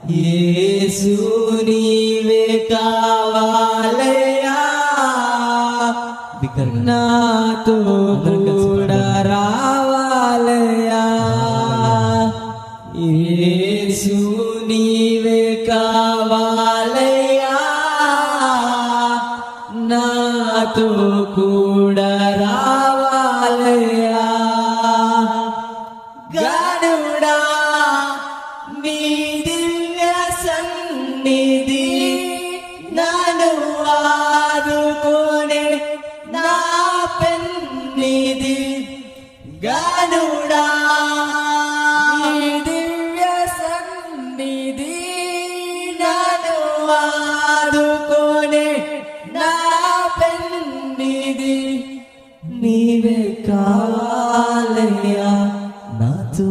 యేసు నీవే కావాలయ్యా, నాతో కూడా రావాలయ్యా. యేసు నీవే కావాలయ్యా, నాతో కూడా రావాలయ్యా. గనుడా నీ దివ్య సన్నిధి నన్ను ఆదుకునే నా పెన్నిధి. గనుడా నీ దివ్య సన్నిధి నన్ను ఆదుకునే నా పెన్నిధి. నీవే కావాలయ్యా, నాతో